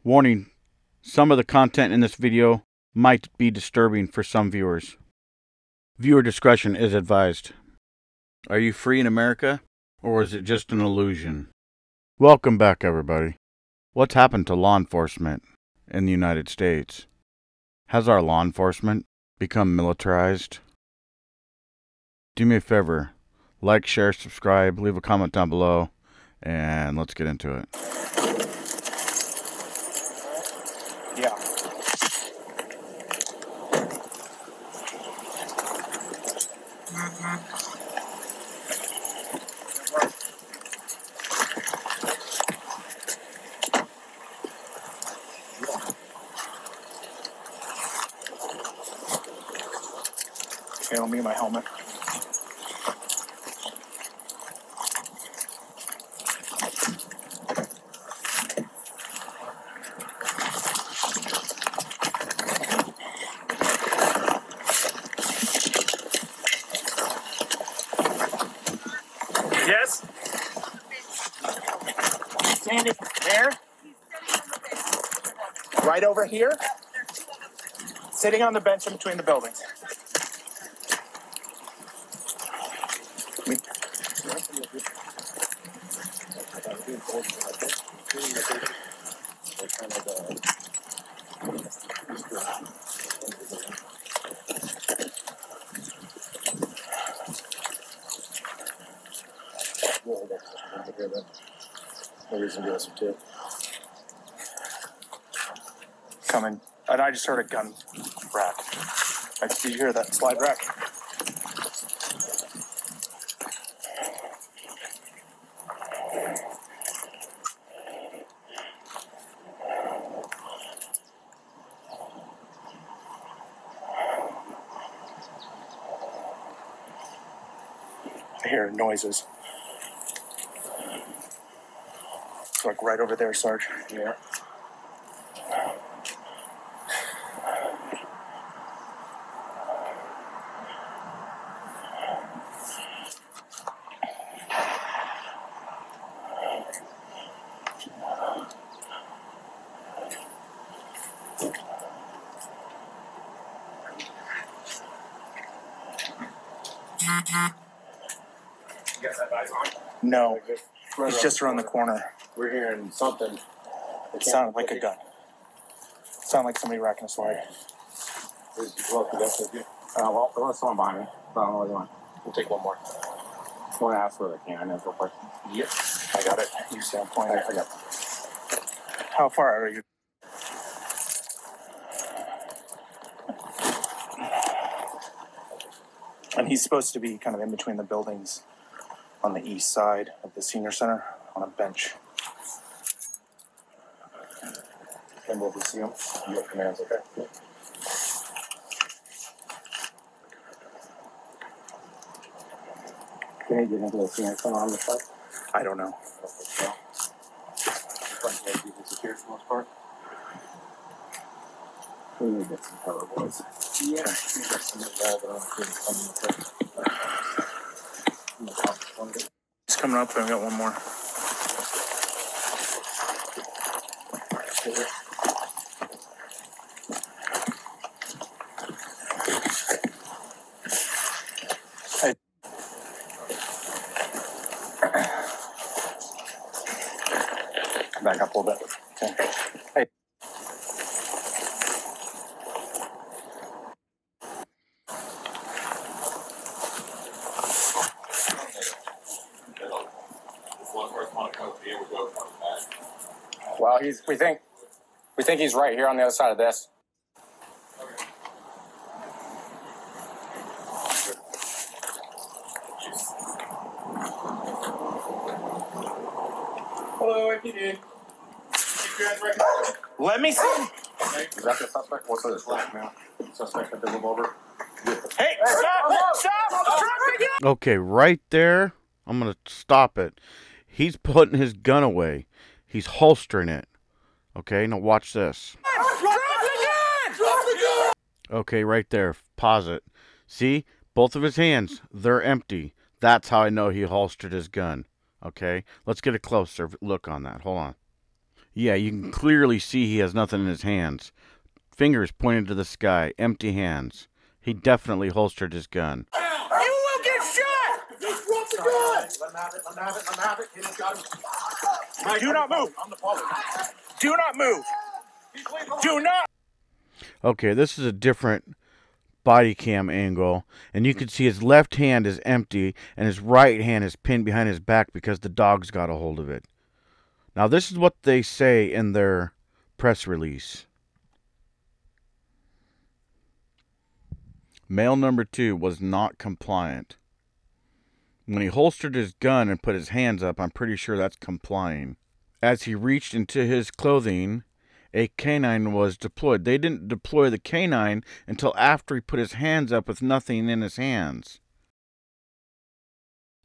Warning, some of the content in this video might be disturbing for some viewers. Viewer discretion is advised. Are you free in America, or is it just an illusion? Welcome back, everybody. What's happened to law enforcement in the United States? Has our law enforcement become militarized? Do me a favor, like, share, subscribe, leave a comment down below, and let's get into it. Yeah. Okay, let me get my helmet. Yes? Standing there? Right over here? Sitting on the bench in between the buildings. No reason to give us a tip. Coming. And I just heard a gun rack. Did you hear that slide rack? I hear noises. It's like right over there, Sarge. Yeah. You guys have eyes on? No, it's just around the corner. We're hearing something. It sounded like a gun. It sounded like somebody racking a slide. Well, there was someone behind me. I don't know what you want. We'll take one more. I want to ask where they can. Real quick. Yep. I got it. You stand pointing. I got it. How far are you? And he's supposed to be kind of in between the buildings on the east side of the senior center on a bench. And we'll see him. You have commands, okay? Can you get into the senior center on the side? I don't know. Okay. Front gate, you can secure for the most part. We need to get some cover, boys. Yeah. He's coming up, and I got one more. Hey. Back up a little bit. Okay. Hey. Well, we think he's right here on the other side of this. Hello, if you did. Let me see. Is that the suspect? What's this? Blackmail. Suspect had the revolver. Hey, stop! Stop! Okay, right there, I'm going to stop it. He's putting his gun away. He's holstering it. Okay, now watch this. Okay, right there. Pause it. See? Both of his hands, they're empty. That's how I know he holstered his gun. Okay? Let's get a closer look on that. Hold on. Yeah, you can clearly see he has nothing in his hands. Fingers pointed to the sky, empty hands. He definitely holstered his gun. You will get shot! Just drop the gun! Let him have it, let him have it, let him have it. He's got him. Do not move! Do not move! Do not! Okay, this is a different body cam angle, and you can see his left hand is empty and his right hand is pinned behind his back because the dog's got a hold of it. Now, this is what they say in their press release. Male number 2 was not compliant. When he holstered his gun and put his hands up, I'm pretty sure that's complying. As he reached into his clothing, a canine was deployed. They didn't deploy the canine until after he put his hands up with nothing in his hands.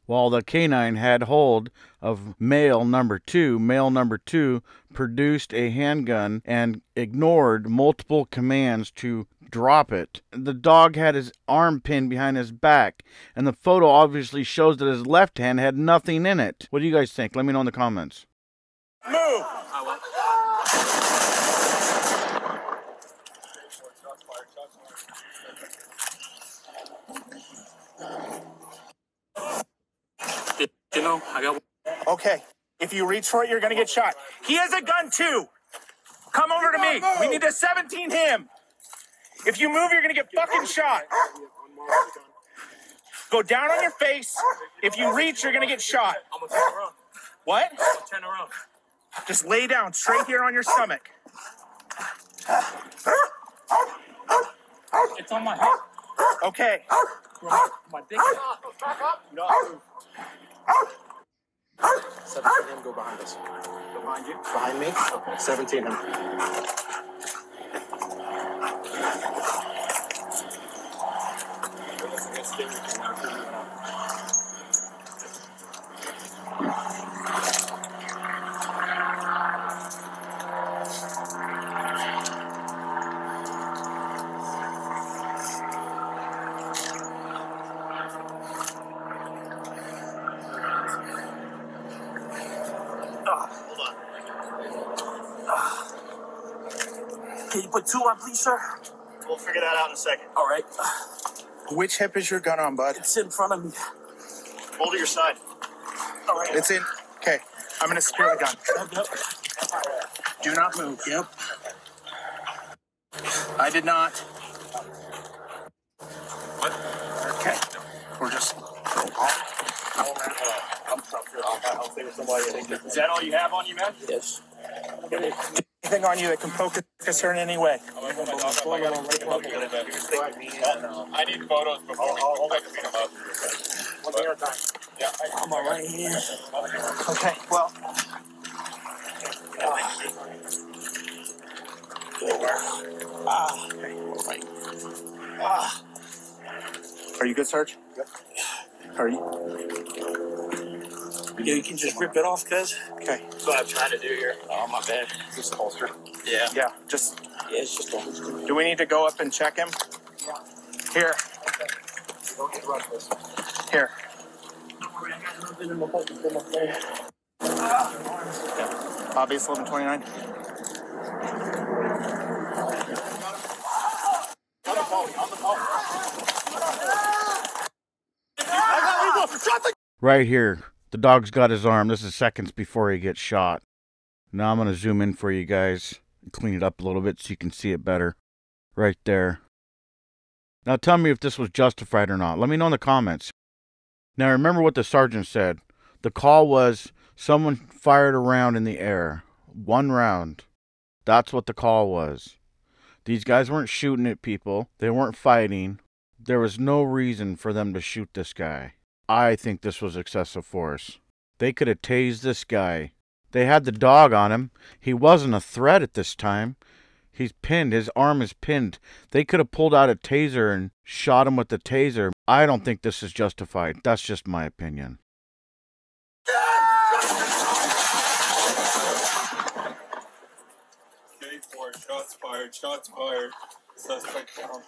While the canine had hold of male number 2 produced a handgun and ignored multiple commands to drop it. The dog had his arm pinned behind his back, and the photo obviously shows that his left hand had nothing in it. What do you guys think? Let me know in the comments. Move! You know, I got. Okay, if you reach for it, you're gonna get shot. He has a gun too! Come over to me! We need to 17 him! If you move, you're gonna get fucking shot! Go down on your face. If you reach, you're gonna get shot. I'm gonna turn around. What? I'm gonna turn around. Just lay down straight here on your stomach. It's on my head. Okay. My dick. No. 17 him, go behind us. Go behind you. Behind me? Okay. 17 him. Can you put 2 on, please, sir? We'll figure that out in a second. All right. Which hip is your gun on, bud? It's in front of me. Hold to your side. All right. It's in. Okay. I'm gonna secure the gun. Yep. Do not move. Yep. I did not. What? Okay. We're just. I'll stay with somebody. Is that all you have on you, man? Yes. Anything on you that can poke us in any way? I need photos before we pick them up. One thing at a time. Yeah, I'm all right here. Okay. Well. Are you good, Sarge? Yep. Are you? Yeah, you can just rip it off, cuz. Okay. That's what I'm trying to do here. Oh, my bad. Just the holster. Yeah. Yeah. Just. Yeah, it's just a holster. Do we need to go up and check him? Here. Don't interrupt this. Here. Obvious 1129. On the phone. Right here, the dog's got his arm. This is seconds before he gets shot. Now I'm going to zoom in for you guys and clean it up a little bit so you can see it better. Right there. Now tell me if this was justified or not. Let me know in the comments. Now remember what the sergeant said. The call was someone fired a round in the air. 1 round. That's what the call was. These guys weren't shooting at people. They weren't fighting. There was no reason for them to shoot this guy. I think this was excessive force. They could have tased this guy. They had the dog on him. He wasn't a threat at this time. He's pinned. His arm is pinned. They could have pulled out a taser and shot him with the taser. I don't think this is justified. That's just my opinion. Shots fired. Shots fired. Suspect down.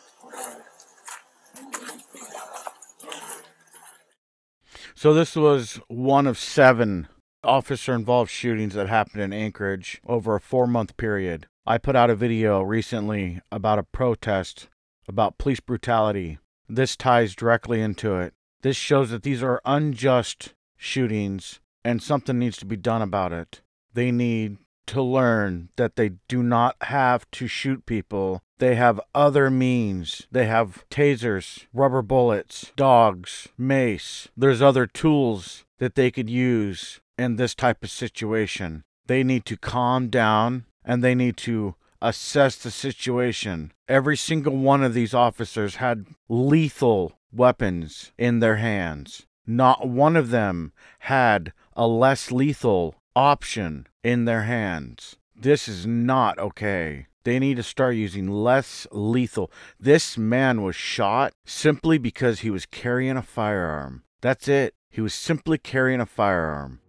So this was one of 7 officer-involved shootings that happened in Anchorage over a 4-month period. I put out a video recently about a protest about police brutality. This ties directly into it. This shows that these are unjust shootings and something needs to be done about it. They need to learn that they do not have to shoot people. They have other means. They have tasers, rubber bullets, dogs, mace. There's other tools that they could use in this type of situation. They need to calm down and they need to assess the situation. Every single one of these officers had lethal weapons in their hands. Not one of them had a less lethal option in their hands. This is not okay. They need to start using less lethal. This man was shot simply because he was carrying a firearm. That's it. He was simply carrying a firearm.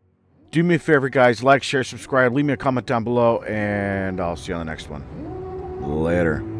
Do me a favor, guys. Like, share, subscribe. Leave me a comment down below, and I'll see you on the next one. Later.